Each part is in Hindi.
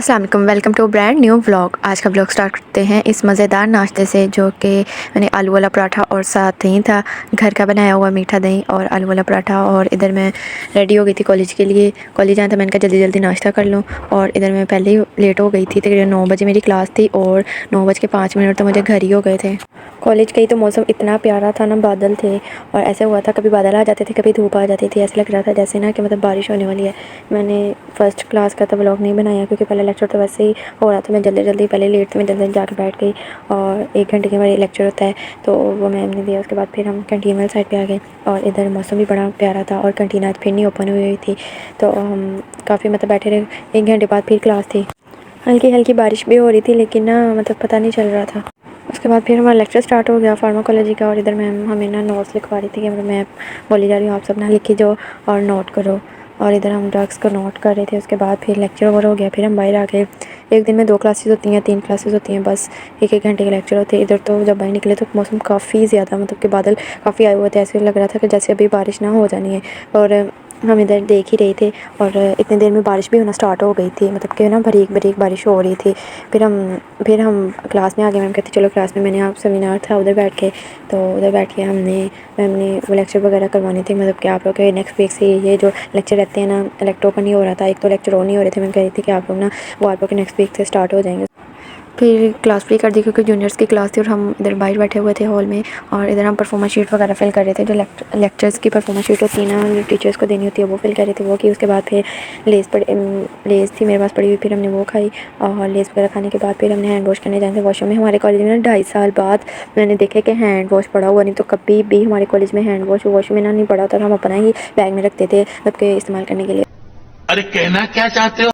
अस्सलाम वालेकुम, welcome to brand new vlog. आज का व्लॉग स्टार्ट करते हैं इस मज़ेदार नाश्ते से, जो कि मैंने आलू वाला पराठा और साथ दही था, घर का बनाया हुआ मीठा दही और आलू वाला पराठा। और इधर मैं रेडी हो गई थी कॉलेज के लिए। कॉलेज जाना था, मैंने कहा जल्दी जल्दी नाश्ता कर लूँ। और इधर मैं पहले ही लेट हो गई थी, तकरीबन 9 बजे मेरी क्लास थी और 9:05 तो मुझे घर ही हो गए थे। कॉलेज गई तो मौसम इतना प्यारा था ना, बादल थे और ऐसे हुआ था कभी बादल आ जाते थे, कभी धूप आ जाती थी। ऐसा लग रहा था जैसे ना कि मतलब बारिश होने वाली है। मैंने फ़र्स्ट क्लास का तो व्लॉग नहीं बनाया क्योंकि पहले लेक्चर तो वैसे ही हो रहा था। मैं जल्दी जल्दी पहले लेट थी, मैं जल्दी जाकर बैठ गई और 1 घंटे के हमारे लेक्चर होता है तो वो मैम ने दिया। उसके बाद फिर हम कैंटीन वाली साइड पे आ गए और इधर मौसम भी बड़ा प्यारा था और कैंटीन आज फिर नहीं ओपन हुई थी तो हम काफ़ी मतलब बैठे रहे। 1 घंटे बाद फिर क्लास थी। हल्की हल्की बारिश भी हो रही थी लेकिन ना मतलब पता नहीं चल रहा था। उसके बाद फिर हमारा लेक्चर स्टार्ट हो गया फार्माकोलॉजी का और इधर मैम हमें ना नोट्स लिखवा रही थी कि मतलब मैं बोली जा रही हूँ, आप सब ना लिखी जाओ और नोट करो। और इधर हम ड्रग्स को नोट कर रहे थे। उसके बाद फिर लेक्चर ओवर हो गया, फिर हम बाहर आ गए। एक दिन में 2 क्लासेस होती हैं, 3 क्लासेस होती हैं, बस 1-1 घंटे के लेक्चर होते हैं। इधर तो जब बाहर निकले तो मौसम काफ़ी ज़्यादा मतलब कि बादल काफ़ी आए हुए थे, ऐसे लग रहा था कि जैसे अभी बारिश ना हो जानी है। और हम इधर देख ही रहे थे और इतनी देर में बारिश भी होना स्टार्ट हो गई थी, मतलब कि ना बारीक बारीक बारिश हो रही थी। फिर हम क्लास में आ गए। मैम कहती चलो क्लास में। मैंने आप सेमिनार था उधर बैठ के, तो उधर बैठ के मैम ने वो लेक्चर वगैरह करवाने थे, मतलब कि आप लोग के नेक्स्ट वीक से ये जो लेक्चर रहते हैं ना, इलेक्ट्रो का नहीं हो रहा था, एक तो लेक्चर और नहीं हो रहे थे। मैम कह रही थी कि आप लोग ना वो आप लोग के नेक्स्ट वीक से स्टार्ट हो जाएंगे। फिर क्लास फ्री कर दी क्योंकि जूनियर्स की क्लास थी और हम इधर बाहर बैठे हुए थे हॉल में। और इधर हम परफॉर्मेंस शीट वगैरह फिल कर रहे थे, जो लेक्चर्स की परफॉर्मेंस शीट होती है ना, जो टीचर्स को देनी होती है, वो फिल कर रहे थे, वो की। उसके बाद फिर लेस थी मेरे पास पड़ी हुई, फिर हमने वो खाई। और लेस वगैरह खाने के बाद फिर हमने हैंड वॉश करने जाते थे वॉशरूम में। हमारे कॉलेज में ना 2.5 साल बाद मैंने देखा कि हैंड वॉश पड़ा हुआ, नहीं तो कभी भी हमारे कॉलेज में हैंड वॉशरूम में ना नहीं पड़ा होता था। हम अपना ही बैग में रखते थे मतलब के इस्तेमाल करने के लिए। अरे कहना क्या चाहते हो?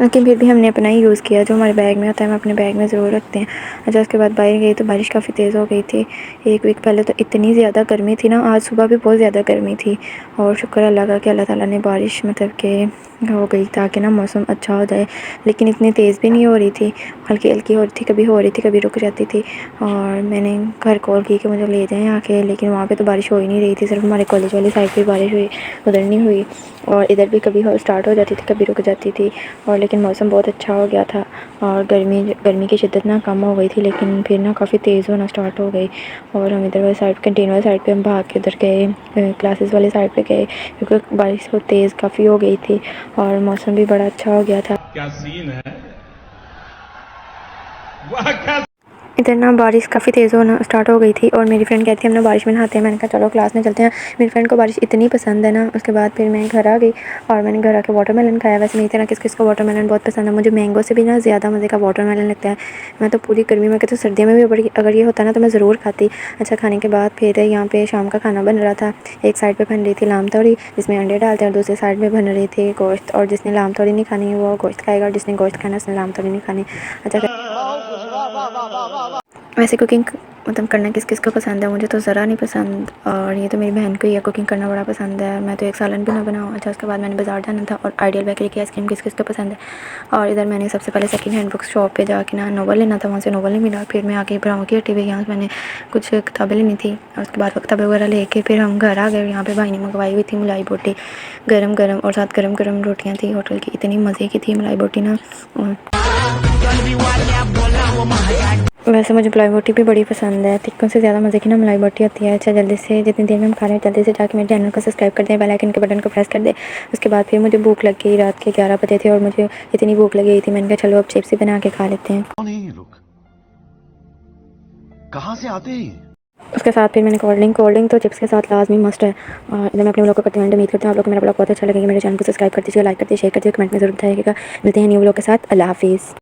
लेकिन फिर भी हमने अपना ही यूज़ किया, जो हमारे बैग में होता है हम अपने बैग में ज़रूर रखते हैं। अच्छा, उसके बाद बाहर गई तो बारिश काफ़ी तेज़ हो गई थी। 1 वीक पहले तो इतनी ज़्यादा गर्मी थी ना, आज सुबह भी बहुत ज़्यादा गर्मी थी। और शुक्र अल्लाह का कि अल्लाह ताला ने बारिश मतलब कि हो गई ताकि ना मौसम अच्छा हो जाए। लेकिन इतनी तेज़ भी नहीं हो रही थी, हल्की हल्की हो रही थी, कभी हो रही थी कभी रुक जाती थी। और मैंने घर कॉल की कि मुझे ले जाएँ आके, लेकिन वहाँ पे तो बारिश हो ही नहीं रही थी, सिर्फ हमारे कॉलेज वाली साइड पर बारिश हुई, उधर नहीं हुई। और इधर भी कभी स्टार्ट हो जाती थी कभी रुक जाती थी। और लेकिन मौसम बहुत अच्छा हो गया था और गर्मी की शिद्दत ना कम हो गई थी, लेकिन फिर ना काफ़ी तेज़ होना स्टार्ट हो गई। और हम इधर वाली साइड कैंटीन वाली साइड पे हम भाग के उधर गए, क्लासेस वाली साइड पे गए क्योंकि बारिश बहुत तेज़ काफ़ी हो गई थी और मौसम भी बड़ा अच्छा हो गया था। क्या सीन है? वाह क्या इधर ना बारिश काफ़ी तेज़ होना स्टार्ट हो गई थी और मेरी फ्रेंड कहती है हम ना बारिश में नहाते हैं। मैंने कहा चलो क्लास में चलते हैं। मेरी फ्रेंड को बारिश इतनी पसंद है ना। उसके बाद फिर मैं घर आ गई और मैंने घर आके वाटरमेलन खाया। वैसे मेरी तरह किस किस को वाटरमेलन बहुत पसंद है, मुझे मैंगो से भी ना ज़्यादा मज़े का वाटरमेलन लगता है। मैं तो पूरी गर्मी में कहती हूँ, सर्दियों में भी बड़ी अगर ये होता ना तो मैं ज़रूर खाती। अच्छा, खाने के बाद फिर यहाँ पे शाम का खाना बन रहा था। एक साइड पर बन रही थी लाम तोड़ी जिसमें अंडे डालते हैं और दूसरी साइड में बन रही थी गोश्त। और जिसने लाम तोड़ी नहीं खानी वो गोश्त खाएगा और जिसने गोश्त खाना उसने लाम तोड़ी नहीं खानी। अच्छा, वैसे कुकिंग मतलब करना किस किस को पसंद है, मुझे तो ज़रा नहीं पसंद। और ये तो मेरी बहन को ही है, कुकिंग करना बड़ा पसंद है। मैं तो एक सालन भी ना बनाऊँ। अच्छा, उसके बाद मैंने बाज़ार जाना था और आइडियल बेकरी की आइसक्रीम किस किस को पसंद है। और इधर मैंने सबसे पहले सेकंड हैंड बुक शॉप पे जाके ना नोवेल लेना था, वहाँ से नोवेल नहीं मिला। फिर मैं आके ब्राउन की हट्टी पे, यहाँ से मैंने कुछ किताबें लेनी थी और उसके बाद किताबें वगैरह लेके फिर हम घर आ गए। यहाँ पर भाई ने मंगवाई हुई थी मलाई बोटी गर्म गर्म और साथ गर्म गर्म रोटियाँ थी होटल की। इतनी मज़े की थी मलाई बोटी ना। और वैसे मुझे मलाई बोटी भी बड़ी पसंद है, तिक्कों से ज़्यादा मज़े की ना मलाई बोटी होती है। अच्छा, जल्दी से जितनी देर में हम खा रहे हैं जल्दी से जाके मेरे चैनल को सब्सक्राइब कर दें, बेल आइकन के बटन को प्रेस कर दें। उसके बाद फिर मुझे भूख लग गई, रात के 11 बजे थे और मुझे इतनी भूख लगी थी, मैंने कहा चलो अब चिप्स ही बना के खा लेते हैं। कौन है ये लोग? कहाँ से आते हैं? उसके साथ फिर मैंने कोल्ड ड्रिंक तो चिप्स के साथ लाजमी मस्ट है। और जब मैं अपने ब्लॉग को करती हूँ, उम्मीद करती हूँ आप लोग को मेरा ब्लॉग बहुत अच्छा लगेगा। मेरे चैनल को सब्सक्राइब कर दीजिएगा, लाइक कर दीजिए, शेयर कर दीजिए, कमेंट में जरूर बताइएगा। मिलते हैं न्यू ब्लॉग के साथ। अल्लाह हाफिज़।